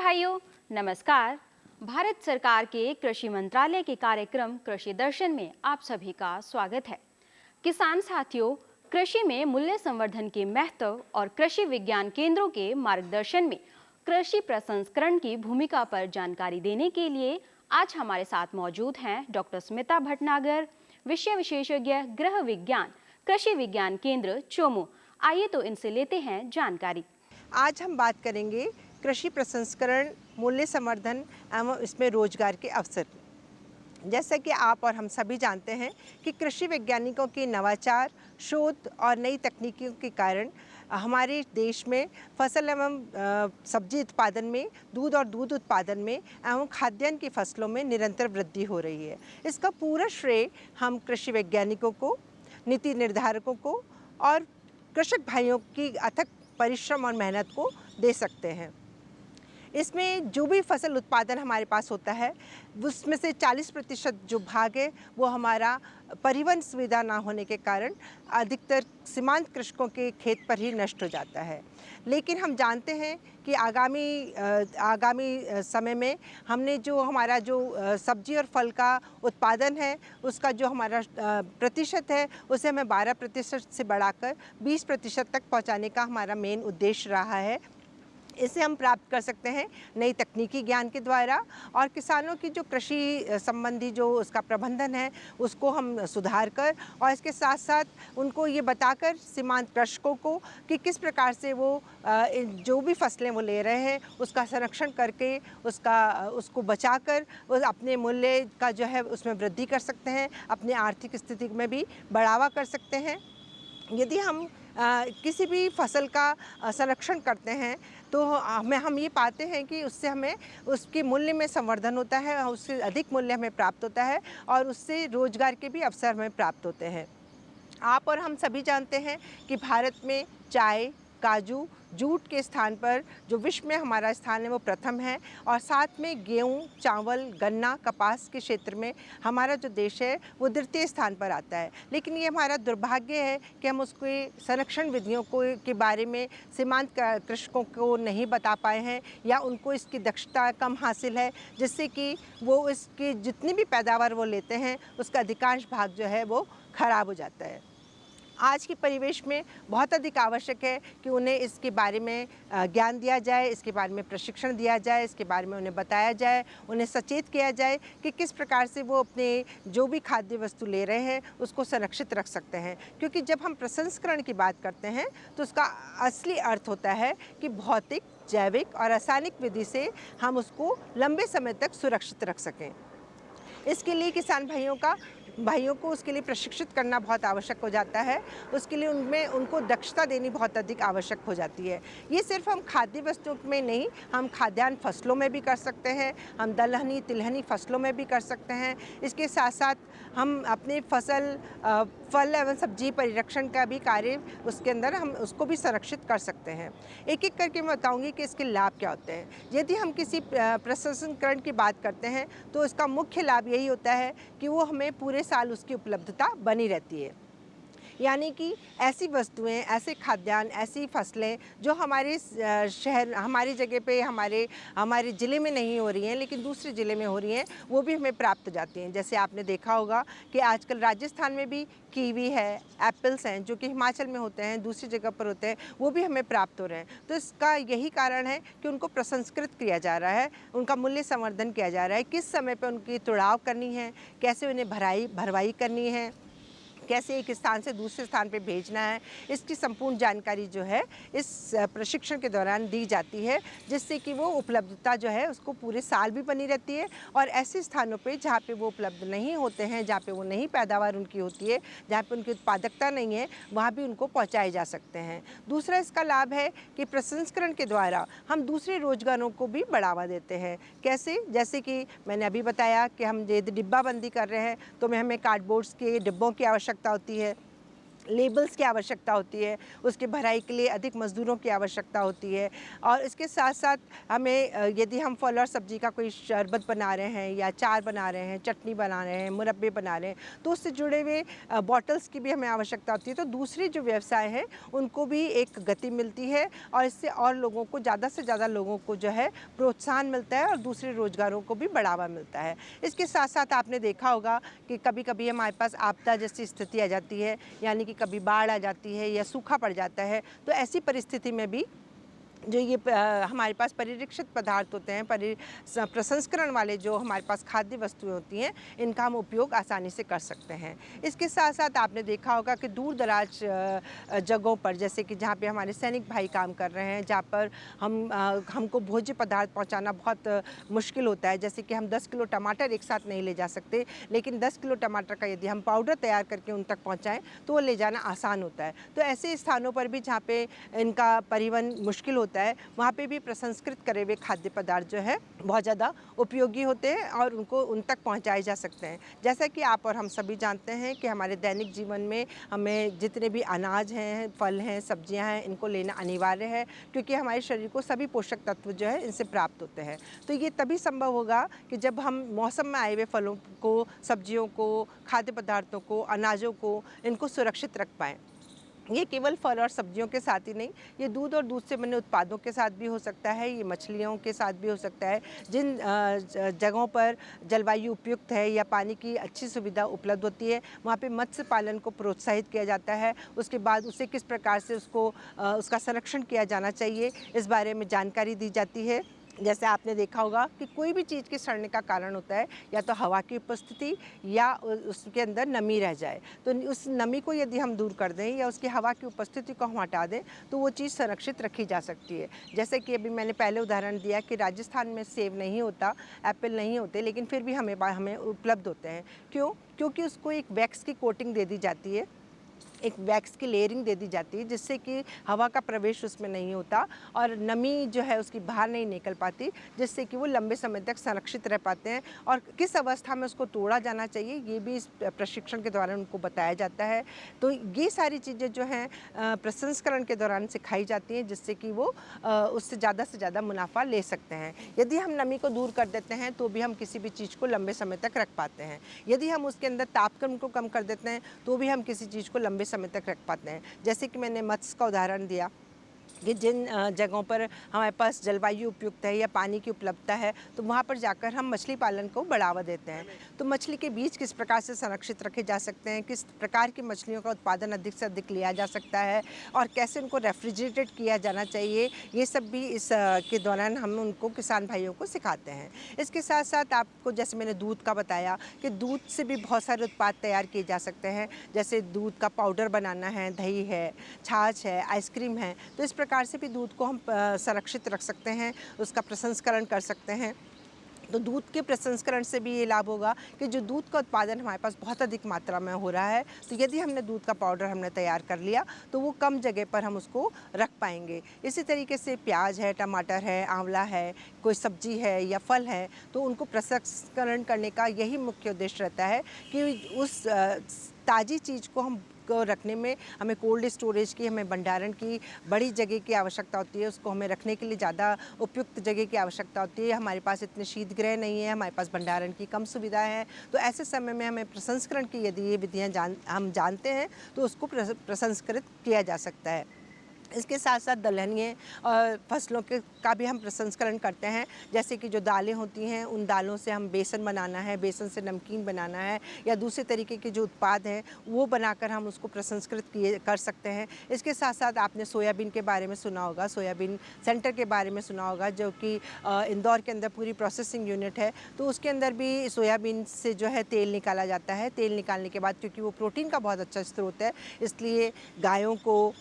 भाइयों, नमस्कार। भारत सरकार के कृषि मंत्रालय के कार्यक्रम कृषि दर्शन में आप सभी का स्वागत है। किसान साथियों, कृषि में मूल्य संवर्धन के महत्व और कृषि विज्ञान केंद्रों के मार्गदर्शन में कृषि प्रसंस्करण की भूमिका पर जानकारी देने के लिए आज हमारे साथ मौजूद हैं डॉक्टर स्मिता भटनागर, विषय विशेषज्ञ गृह विज्ञान, कृषि विज्ञान केंद्र चोमू। आइए तो इनसे लेते हैं जानकारी। आज हम बात करेंगे कृषि प्रसंस्करण, मूल्य संवर्धन एवं इसमें रोजगार के अवसर। जैसा कि आप और हम सभी जानते हैं कि कृषि वैज्ञानिकों के नवाचार, शोध और नई तकनीकों के कारण हमारे देश में फसल एवं सब्जी उत्पादन में, दूध और दूध उत्पादन में एवं खाद्यान्न की फसलों में निरंतर वृद्धि हो रही है। इसका पूरा श्रेय हम कृषि वैज्ञानिकों को, नीति निर्धारकों को और कृषक भाइयों की अथक परिश्रम और मेहनत को दे सकते हैं। इसमें जो भी फसल उत्पादन हमारे पास होता है, उसमें से 40% जो भाग है वो हमारा परिवहन सुविधा ना होने के कारण अधिकतर सीमांत कृषकों के खेत पर ही नष्ट हो जाता है। लेकिन हम जानते हैं कि आगामी समय में हमने जो हमारा सब्जी और फल का उत्पादन है, उसका जो हमारा प्रतिशत है, उसे हमें 12% से बढ़ाकर 20% तक पहुंचाने का हमारा मेन उद्देश्य रहा है। इसे हम प्राप्त कर सकते हैं नई तकनीकी ज्ञान के द्वारा, और किसानों की जो कृषि संबंधी जो उसका प्रबंधन है उसको हम सुधार कर, और इसके साथ साथ उनको ये बताकर सीमांत कृषकों को कि किस प्रकार से वो जो भी फसलें वो ले रहे हैं उसका संरक्षण करके उसको बचाकर वो अपने मूल्य का जो है उसमें वृद्धि कर सकते हैं, अपनी आर्थिक स्थिति में भी बढ़ावा कर सकते हैं। यदि हम किसी भी फसल का संरक्षण करते हैं तो हम ये पाते हैं कि उससे हमें उसके मूल्य में संवर्धन होता है, उससे अधिक मूल्य हमें प्राप्त होता है और उससे रोजगार के भी अवसर हमें प्राप्त होते हैं। आप और हम सभी जानते हैं कि भारत में चाय, काजू, जूट के स्थान पर जो विश्व में हमारा स्थान है वो प्रथम है, और साथ में गेहूँ, चावल, गन्ना, कपास के क्षेत्र में हमारा जो देश है वो द्वितीय स्थान पर आता है। लेकिन ये हमारा दुर्भाग्य है कि हम उसके संरक्षण विधियों के बारे में सीमांत कृषकों को नहीं बता पाए हैं, या उनको इसकी दक्षता कम हासिल है, जिससे कि वो इसकी जितनी भी पैदावार वो लेते हैं उसका अधिकांश भाग जो है वो खराब हो जाता है। आज के परिवेश में बहुत अधिक आवश्यक है कि उन्हें इसके बारे में ज्ञान दिया जाए, इसके बारे में प्रशिक्षण दिया जाए, इसके बारे में उन्हें बताया जाए, उन्हें सचेत किया जाए कि किस प्रकार से वो अपने जो भी खाद्य वस्तु ले रहे हैं उसको संरक्षित रख सकते हैं। क्योंकि जब हम प्रसंस्करण की बात करते हैं तो उसका असली अर्थ होता है कि भौतिक, जैविक और रासायनिक विधि से हम उसको लंबे समय तक सुरक्षित रख सकें। इसके लिए किसान भाइयों को उसके लिए प्रशिक्षित करना बहुत आवश्यक हो जाता है। उसके लिए उनको दक्षता देनी बहुत अधिक आवश्यक हो जाती है। ये सिर्फ हम खाद्य वस्तुओं में नहीं, हम खाद्यान्न फसलों में भी कर सकते हैं, हम दलहनी तिलहनी फसलों में भी कर सकते हैं। इसके साथ साथ हम अपने फल एवं सब्जी परिरक्षण का भी कार्य उसके अंदर हम उसको भी संरक्षित कर सकते हैं। एक एक करके मैं बताऊंगी कि इसके लाभ क्या होते हैं। यदि हम किसी प्रसंस्करण की बात करते हैं तो इसका मुख्य लाभ यही होता है कि वो हमें पूरे साल उसकी उपलब्धता बनी रहती है। यानी कि ऐसी वस्तुएं, ऐसे खाद्यान्न, ऐसी फसलें जो हमारे शहर, हमारी जगह पे, हमारे ज़िले में नहीं हो रही हैं लेकिन दूसरे ज़िले में हो रही हैं, वो भी हमें प्राप्त हो जाती हैं। जैसे आपने देखा होगा कि आजकल राजस्थान में भी कीवी है, एप्पल्स हैं जो कि हिमाचल में होते हैं, दूसरी जगह पर होते हैं, वो भी हमें प्राप्त हो रहे हैं। तो इसका यही कारण है कि उनको प्रसंस्कृत किया जा रहा है, उनका मूल्य संवर्धन किया जा रहा है, किस समय पर उनकी तुड़ाव करनी है, कैसे उन्हें भरवाई करनी है, कैसे एक स्थान से दूसरे स्थान पे भेजना है, इसकी संपूर्ण जानकारी जो है इस प्रशिक्षण के दौरान दी जाती है, जिससे कि वो उपलब्धता जो है उसको पूरे साल भी बनी रहती है। और ऐसे स्थानों पे जहाँ पे वो उपलब्ध नहीं होते हैं, जहाँ पे वो नहीं पैदावार उनकी होती है, जहाँ पे उनकी उत्पादकता नहीं है, वहाँ भी उनको पहुँचाए जा सकते हैं। दूसरा इसका लाभ है कि प्रसंस्करण के द्वारा हम दूसरे रोजगारों को भी बढ़ावा देते हैं। कैसे? जैसे कि मैंने अभी बताया कि हम यदि डिब्बाबंदी कर रहे हैं तो हमें कार्डबोर्ड्स के डिब्बों की आवश्यकता होती है। लेबल्स की आवश्यकता होती है, उसकी भराई के लिए अधिक मज़दूरों की आवश्यकता होती है। और इसके साथ साथ हमें यदि हम फल और सब्ज़ी का कोई शरबत बना रहे हैं या अचार बना रहे हैं, चटनी बना रहे हैं, मुरब्बे बना रहे हैं, तो उससे जुड़े हुए बॉटल्स की भी हमें आवश्यकता होती है। तो दूसरे जो व्यवसाय हैं उनको भी एक गति मिलती है और इससे और लोगों को, ज़्यादा से ज़्यादा लोगों को जो है प्रोत्साहन मिलता है और दूसरे रोज़गारों को भी बढ़ावा मिलता है। इसके साथ साथ आपने देखा होगा कि कभी-कभी हमारे पास आपदा जैसी स्थिति आ जाती है, यानी कि कभी बाढ़ आ जाती है या सूखा पड़ जाता है, तो ऐसी परिस्थिति में भी जो ये हमारे पास परिरक्षित पदार्थ होते हैं, प्रसंस्करण वाले जो हमारे पास खाद्य वस्तुएं होती हैं, इनका हम उपयोग आसानी से कर सकते हैं। इसके साथ साथ आपने देखा होगा कि दूर दराज जगहों पर, जैसे कि जहाँ पे हमारे सैनिक भाई काम कर रहे हैं, जहाँ पर हमको भोज्य पदार्थ पहुँचाना बहुत मुश्किल होता है। जैसे कि हम 10 किलो टमाटर एक साथ नहीं ले जा सकते, लेकिन 10 किलो टमाटर का यदि हम पाउडर तैयार करके उन तक पहुँचाएँ तो वो ले जाना आसान होता है। तो ऐसे स्थानों पर भी जहाँ पे इनका परिवहन मुश्किल होता है, वहाँ पे भी प्रसंस्कृत करे हुए खाद्य पदार्थ जो है बहुत ज़्यादा उपयोगी होते हैं और उनको उन तक पहुँचाए जा सकते हैं। जैसा कि आप और हम सभी जानते हैं कि हमारे दैनिक जीवन में हमें जितने भी अनाज हैं, फल हैं, सब्जियां हैं, इनको लेना अनिवार्य है, क्योंकि हमारे शरीर को सभी पोषक तत्व जो है इनसे प्राप्त होते हैं। तो ये तभी संभव होगा कि जब हम मौसम में आए हुए फलों को, सब्जियों को, खाद्य पदार्थों को, अनाजों को, इनको सुरक्षित रख पाएँ। ये केवल फल और सब्जियों के साथ ही नहीं, ये दूध और दूध से बने उत्पादों के साथ भी हो सकता है, ये मछलियों के साथ भी हो सकता है। जिन जगहों पर जलवायु उपयुक्त है या पानी की अच्छी सुविधा उपलब्ध होती है, वहाँ पे मत्स्य पालन को प्रोत्साहित किया जाता है। उसके बाद उसे किस प्रकार से उसका संरक्षण किया जाना चाहिए, इस बारे में जानकारी दी जाती है। जैसे आपने देखा होगा कि कोई भी चीज़ के सड़ने का कारण होता है या तो हवा की उपस्थिति या उसके अंदर नमी रह जाए। तो उस नमी को यदि हम दूर कर दें या उसकी हवा की उपस्थिति को हम हटा दें, तो वो चीज़ संरक्षित रखी जा सकती है। जैसे कि अभी मैंने पहले उदाहरण दिया कि राजस्थान में सेब नहीं होता, एप्पल नहीं होते, लेकिन फिर भी हमें उपलब्ध होते हैं। क्यों? क्योंकि उसको एक वैक्स की कोटिंग दे दी जाती है, एक वैक्स की लेयरिंग दे दी जाती है, जिससे कि हवा का प्रवेश उसमें नहीं होता और नमी जो है उसकी बाहर नहीं निकल पाती, जिससे कि वो लंबे समय तक संरक्षित रह पाते हैं। और किस अवस्था में उसको तोड़ा जाना चाहिए, ये भी इस प्रशिक्षण के दौरान उनको बताया जाता है। तो ये सारी चीज़ें जो हैं प्रसंस्करण के दौरान सिखाई जाती हैं, जिससे कि वो उससे ज़्यादा मुनाफा ले सकते हैं। यदि हम नमी को दूर कर देते हैं तो भी हम किसी भी चीज़ को लंबे समय तक रख पाते हैं। यदि हम उसके अंदर तापक्रम को कम कर देते हैं तो भी हम किसी चीज़ को लंबे समय तक रख पाते हैं। जैसे कि मैंने मत्स्य का उदाहरण दिया कि जिन जगहों पर हमारे पास जलवायु उपयुक्त है या पानी की उपलब्धता है, तो वहाँ पर जाकर हम मछली पालन को बढ़ावा देते हैं। तो मछली के बीज किस प्रकार से संरक्षित रखे जा सकते हैं, किस प्रकार की मछलियों का उत्पादन अधिक से अधिक लिया जा सकता है और कैसे उनको रेफ्रिजरेटेड किया जाना चाहिए, ये सब भी इस के दौरान हम उनको किसान भाइयों को सिखाते हैं। इसके साथ साथ आपको, जैसे मैंने दूध का बताया कि दूध से भी बहुत सारे उत्पाद तैयार किए जा सकते हैं, जैसे दूध का पाउडर बनाना है, दही है, छाछ है, आइसक्रीम है। तो इस प्रकार से भी दूध को हम संरक्षित रख सकते हैं, उसका प्रसंस्करण कर सकते हैं। तो दूध के प्रसंस्करण से भी ये लाभ होगा कि जो दूध का उत्पादन हमारे पास बहुत अधिक मात्रा में हो रहा है, तो यदि हमने दूध का पाउडर हमने तैयार कर लिया तो वो कम जगह पर हम उसको रख पाएंगे। इसी तरीके से प्याज है, टमाटर है, आंवला है, कोई सब्जी है या फल है, तो उनको प्रसंस्करण करने का यही मुख्य उद्देश्य रहता है कि उस ताज़ी चीज़ को रखने में हमें कोल्ड स्टोरेज की, हमें भंडारण की बड़ी जगह की आवश्यकता होती है। उसको हमें रखने के लिए ज़्यादा उपयुक्त जगह की आवश्यकता होती है। हमारे पास इतने शीतगृह नहीं है, हमारे पास भंडारण की कम सुविधा है। तो ऐसे समय में हमें प्रसंस्करण की यदि ये विधियाँ हम जानते हैं तो उसको प्रसंस्कृत किया जा सकता है। इसके साथ साथ दलहनीय फसलों का भी हम प्रसंस्करण करते हैं। जैसे कि जो दालें होती हैं, उन दालों से हम बेसन बनाना है, बेसन से नमकीन बनाना है या दूसरे तरीके के जो उत्पाद हैं वो बनाकर हम उसको प्रसंस्कृत कर सकते हैं। इसके साथ साथ आपने सोयाबीन के बारे में सुना होगा, सोयाबीन सेंटर के बारे में सुना होगा, जो कि इंदौर के अंदर पूरी प्रोसेसिंग यूनिट है। तो उसके अंदर भी सोयाबीन से जो है तेल निकाला जाता है। तेल निकालने के बाद, क्योंकि वो प्रोटीन का बहुत अच्छा स्रोत है, इसलिए गायों को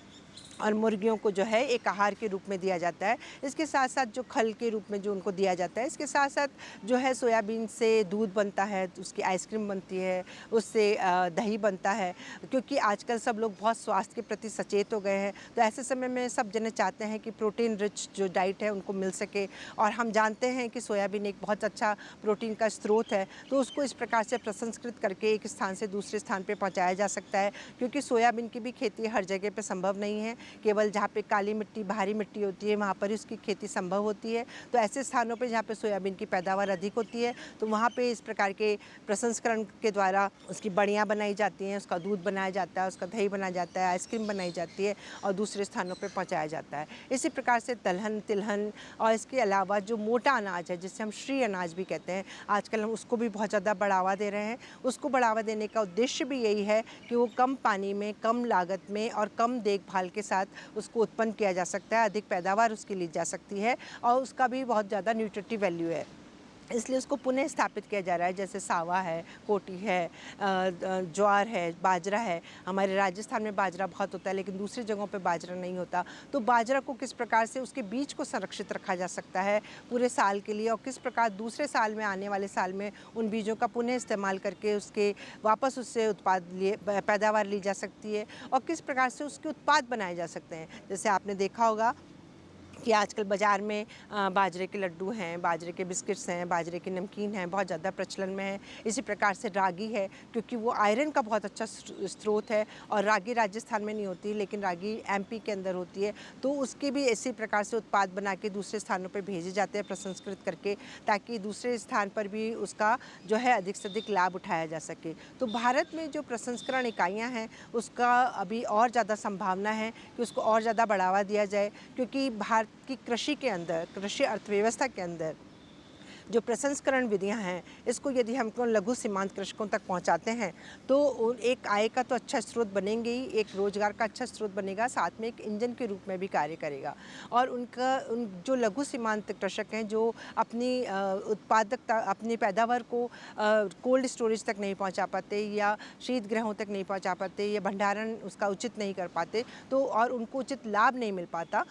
और मुर्गियों को जो है एक आहार के रूप में दिया जाता है। इसके साथ साथ जो खल के रूप में जो उनको दिया जाता है, इसके साथ साथ जो है सोयाबीन से दूध बनता है, उसकी आइसक्रीम बनती है, उससे दही बनता है। क्योंकि आजकल सब लोग बहुत स्वास्थ्य के प्रति सचेत हो गए हैं, तो ऐसे समय में सब जने चाहते हैं कि प्रोटीन रिच जो डाइट है उनको मिल सके। और हम जानते हैं कि सोयाबीन एक बहुत अच्छा प्रोटीन का स्रोत है, तो उसको इस प्रकार से प्रसंस्कृत करके एक स्थान से दूसरे स्थान पर पहुँचाया जा सकता है। क्योंकि सोयाबीन की भी खेती हर जगह पर संभव नहीं है, केवल जहाँ पे काली मिट्टी, भारी मिट्टी होती है वहाँ पर ही उसकी खेती संभव होती है। तो ऐसे स्थानों पे जहाँ पे सोयाबीन की पैदावार अधिक होती है, तो वहाँ पे इस प्रकार के प्रसंस्करण के द्वारा उसकी बड़ियाँ बनाई जाती हैं, उसका दूध बनाया जाता है, उसका दही बनाया जाता है, आइसक्रीम बनाई जाती है और दूसरे स्थानों पर पहुँचाया जाता है। इसी प्रकार से दलहन, तिलहन और इसके अलावा जो मोटा अनाज है, जिसे हम श्री अनाज भी कहते हैं, आजकल हम उसको भी बहुत ज़्यादा बढ़ावा दे रहे हैं। उसको बढ़ावा देने का उद्देश्य भी यही है कि वो कम पानी में, कम लागत में और कम देखभाल के साथ उसको उत्पन्न किया जा सकता है, अधिक पैदावार उसकी ली जा सकती है और उसका भी बहुत ज़्यादा न्यूट्रिटिव वैल्यू है। इसलिए उसको पुनः स्थापित किया जा रहा है। जैसे सावा है, कोटी है, ज्वार है, बाजरा है। हमारे राजस्थान में बाजरा बहुत होता है, लेकिन दूसरी जगहों पे बाजरा नहीं होता। तो बाजरा को किस प्रकार से उसके बीज को संरक्षित रखा जा सकता है पूरे साल के लिए, और किस प्रकार दूसरे साल में, आने वाले साल में उन बीजों का पुनः इस्तेमाल करके उसके वापस उससे पैदावार ली जा सकती है, और किस प्रकार से उसके उत्पाद बनाए जा सकते हैं। जैसे आपने देखा होगा कि आजकल बाज़ार में बाजरे के लड्डू हैं, बाजरे के बिस्किट्स हैं, बाजरे की नमकीन हैं, बहुत ज़्यादा प्रचलन में है। इसी प्रकार से रागी है, क्योंकि वो आयरन का बहुत अच्छा स्रोत है, और रागी राजस्थान में नहीं होती, लेकिन रागी एमपी के अंदर होती है। तो उसके भी इसी प्रकार से उत्पाद बना के दूसरे स्थानों पर भेजे जाते हैं प्रसंस्कृत करके, ताकि दूसरे स्थान पर भी उसका जो है अधिक से अधिक लाभ उठाया जा सके। तो भारत में जो प्रसंस्करण इकाइयाँ हैं, उसका अभी और ज़्यादा संभावना है कि उसको और ज़्यादा बढ़ावा दिया जाए, क्योंकि भारत की कृषि के अंदर, कृषि अर्थव्यवस्था के अंदर जो प्रसंस्करण विधियां हैं, इसको यदि हम लघु सीमांत कृषकों तक पहुंचाते हैं, तो एक आय का तो अच्छा स्रोत बनेंगे ही, एक रोजगार का अच्छा स्रोत बनेगा, साथ में एक इंजन के रूप में भी कार्य करेगा। और उन जो लघु सीमांत कृषक हैं, जो अपनी उत्पादकता, अपनी पैदावार को कोल्ड स्टोरेज तक नहीं पहुंचा पाते, या शीत गृहों तक नहीं पहुंचा पाते, या भंडारण उसका उचित नहीं कर पाते, तो और उनको उचित लाभ नहीं मिल पाता,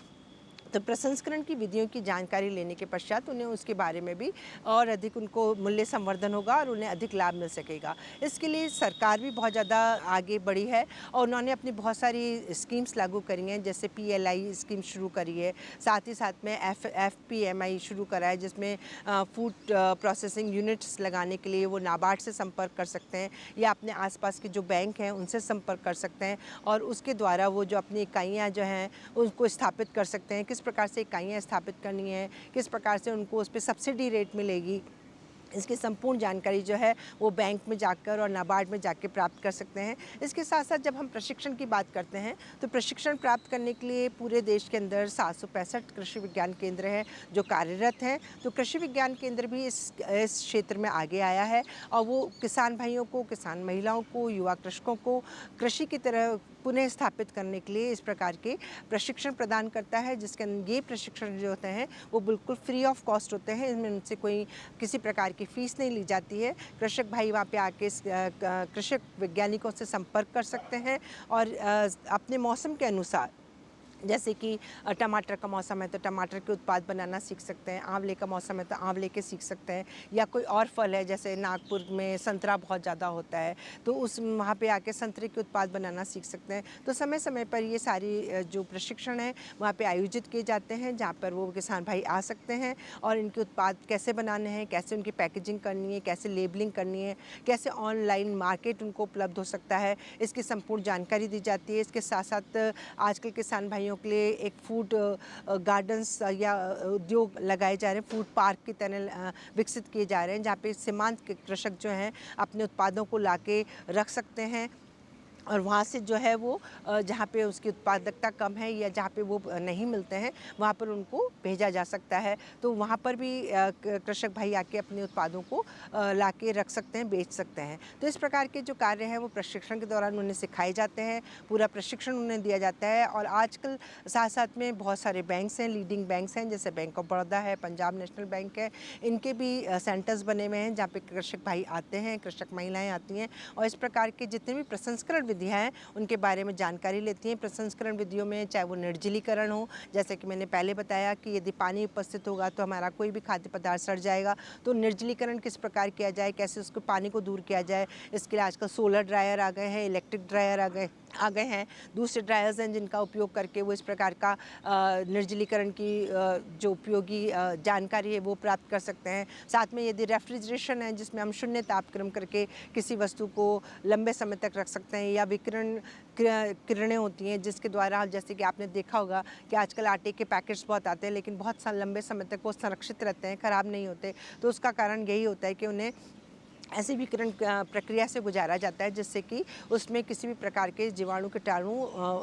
तो प्रसंस्करण की विधियों की जानकारी लेने के पश्चात उन्हें उसके बारे में भी और अधिक उनको मूल्य संवर्धन होगा और उन्हें अधिक लाभ मिल सकेगा। इसके लिए सरकार भी बहुत ज़्यादा आगे बढ़ी है, और उन्होंने अपनी बहुत सारी स्कीम्स लागू करी हैं। जैसे PLI स्कीम शुरू करी है, साथ ही साथ में FPMI शुरू करा है, जिसमें फूड प्रोसेसिंग यूनिट्स लगाने के लिए वो नाबार्ड से संपर्क कर सकते हैं, या अपने आसपास के जो बैंक हैं उनसे संपर्क कर सकते हैं, और उसके द्वारा वो जो अपनी इकाइयाँ जो हैं उनको स्थापित कर सकते हैं। किस प्रकार से इकाइयाँ स्थापित करनी है, किस प्रकार से उनको उस पर सब्सिडी रेट मिलेगी, इसकी संपूर्ण जानकारी जो है वो बैंक में जाकर और नाबार्ड में जाकर प्राप्त कर सकते हैं। इसके साथ साथ जब हम प्रशिक्षण की बात करते हैं, तो प्रशिक्षण प्राप्त करने के लिए पूरे देश के अंदर 765 कृषि विज्ञान केंद्र हैं जो कार्यरत हैं। तो कृषि विज्ञान केंद्र भी इस क्षेत्र में आगे आया है, और वो किसान भाइयों को, किसान महिलाओं को, युवा कृषकों को कृषि की तरह पुनः स्थापित करने के लिए इस प्रकार के प्रशिक्षण प्रदान करता है, जिसके ये प्रशिक्षण जो होते हैं वो बिल्कुल फ्री ऑफ कॉस्ट होते हैं। इनमें उनसे कोई किसी प्रकार की फ़ीस नहीं ली जाती है। कृषक भाई वहाँ पे आके कृषक वैज्ञानिकों से संपर्क कर सकते हैं, और अपने मौसम के अनुसार, जैसे कि टमाटर का मौसम है तो टमाटर के उत्पाद बनाना सीख सकते हैं, आंवले का मौसम है तो आंवले के सीख सकते हैं, या कोई और फल है, जैसे नागपुर में संतरा बहुत ज़्यादा होता है, तो उस वहाँ पे आके संतरे के उत्पाद बनाना सीख सकते हैं। तो समय समय पर ये सारी जो प्रशिक्षण है वहाँ पे आयोजित किए जाते हैं, जहाँ पर वो किसान भाई आ सकते हैं और इनके उत्पाद कैसे बनाने हैं, कैसे उनकी पैकेजिंग करनी है, कैसे लेबलिंग करनी है, कैसे ऑनलाइन मार्केट उनको उपलब्ध हो सकता है, इसकी संपूर्ण जानकारी दी जाती है। इसके साथ साथ आजकल किसान भाइयों के लिए एक फूड गार्डन्स या उद्योग लगाए जा रहे हैं, फूड पार्क की तरह विकसित किए जा रहे हैं, जहाँ पे सीमांत के कृषक जो हैं अपने उत्पादों को लाके रख सकते हैं, और वहाँ से जो है वो जहाँ पे उसकी उत्पादकता कम है या जहाँ पे वो नहीं मिलते हैं, वहाँ पर उनको भेजा जा सकता है। तो वहाँ पर भी कृषक भाई आके अपने उत्पादों को लाके रख सकते हैं, बेच सकते हैं। तो इस प्रकार के जो कार्य हैं वो प्रशिक्षण के दौरान उन्हें सिखाए जाते हैं, पूरा प्रशिक्षण उन्हें दिया जाता है। और आजकल साथ साथ में बहुत सारे बैंक्स हैं, लीडिंग बैंक्स हैं, जैसे बैंक ऑफ बड़ौदा है, पंजाब नेशनल बैंक है, इनके भी सेंटर्स बने हुए हैं जहाँ पे कृषक भाई आते हैं, कृषक महिलाएँ आती हैं, और इस प्रकार के जितने भी प्रसंस्करण विधियाँ हैं उनके बारे में जानकारी लेती हैं। प्रसंस्करण विधियों में चाहे वो निर्जलीकरण हो, जैसे कि मैंने पहले बताया कि यदि पानी उपस्थित होगा तो हमारा कोई भी खाद्य पदार्थ सड़ जाएगा, तो निर्जलीकरण किस प्रकार किया जाए, कैसे उसको पानी को दूर किया जाए, इसके लिए आजकल सोलर ड्रायर आ गए हैं, इलेक्ट्रिक ड्रायर आ गए हैं, दूसरे ड्रायर्स हैं जिनका उपयोग करके वो इस प्रकार का निर्जलीकरण की जो उपयोगी जानकारी है वो प्राप्त कर सकते हैं। साथ में यदि रेफ्रिजरेशन है जिसमें हम शून्य तापक्रम करके किसी वस्तु को लंबे समय तक रख सकते हैं, या किरणें होती हैं जिसके द्वारा, जैसे कि आपने देखा होगा कि आजकल आटे के पैकेट्स बहुत आते हैं लेकिन बहुत लंबे समय तक वो संरक्षित रहते हैं, ख़राब नहीं होते। तो उसका कारण यही होता है कि उन्हें ऐसी विकिरण प्रक्रिया से गुजारा जाता है जिससे कि उसमें किसी भी प्रकार के जीवाणु कीटाणु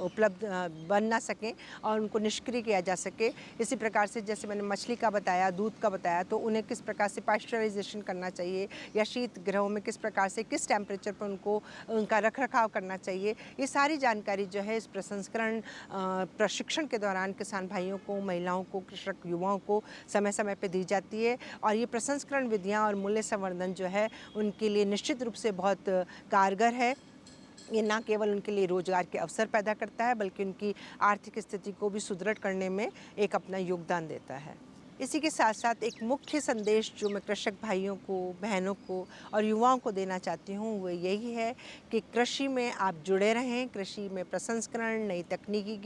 उपलब्ध बन ना सकें और उनको निष्क्रिय किया जा सके। इसी प्रकार से जैसे मैंने मछली का बताया, दूध का बताया, तो उन्हें किस प्रकार से पाश्चराइजेशन करना चाहिए या शीत गृहों में किस प्रकार से किस टेम्परेचर पर उनको उनका रखरखाव करना चाहिए, ये सारी जानकारी जो है इस प्रसंस्करण प्रशिक्षण के दौरान किसान भाइयों को, महिलाओं को, कृषक युवाओं को समय समय पर दी जाती है। और ये प्रसंस्करण विधियाँ और मूल्य संवर्धन जो है उनके लिए निश्चित रूप से बहुत कारगर है। ये ना केवल उनके लिए रोजगार के अवसर पैदा करता है बल्कि उनकी आर्थिक स्थिति को भी सुदृढ़ करने में एक अपना योगदान देता है। इसी के साथ साथ एक मुख्य संदेश जो मैं कृषक भाइयों को, बहनों को और युवाओं को देना चाहती हूँ वो यही है कि कृषि में आप जुड़े रहें। कृषि में प्रसंस्करण, नई तकनीकी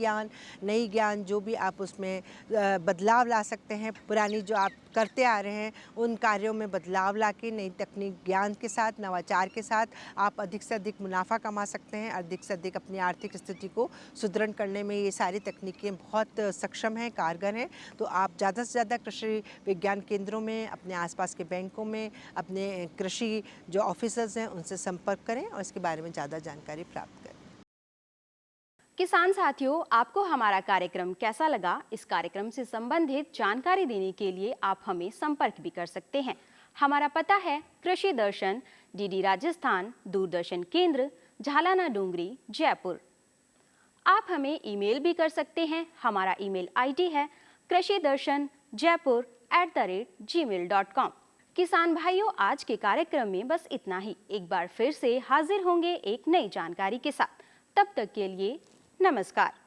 ज्ञान जो भी आप उसमें बदलाव ला सकते हैं, पुरानी जो आप करते आ रहे हैं उन कार्यों में बदलाव लाके नई तकनीक ज्ञान के साथ, नवाचार के साथ आप अधिक से अधिक मुनाफा कमा सकते हैं, अधिक से अधिक अपनी आर्थिक स्थिति को सुदृढ़ करने में ये सारी तकनीकें बहुत सक्षम हैं, कारगर हैं। तो आप ज़्यादा से ज़्यादा कृषि विज्ञान केंद्रों में, अपने आसपास के बैंकों में, अपने कृषि जो ऑफिसर्स हैं उनसे संपर्क करें और इसके बारे में ज़्यादा जानकारी प्राप्त करें। किसान साथियों, आपको हमारा कार्यक्रम कैसा लगा? इस कार्यक्रम से संबंधित जानकारी देने के लिए आप हमें संपर्क भी कर सकते हैं। हमारा पता है कृषि दर्शन, डीडी राजस्थान, दूरदर्शन केंद्र, झालाना डूंगरी, जयपुर। आप हमें ईमेल भी कर सकते हैं। हमारा ईमेल आईडी है krishidharshanjaipur@gmail.com। किसान भाइयों, आज के कार्यक्रम में बस इतना ही। एक बार फिर से हाजिर होंगे एक नई जानकारी के साथ। तब तक के लिए नमस्कार।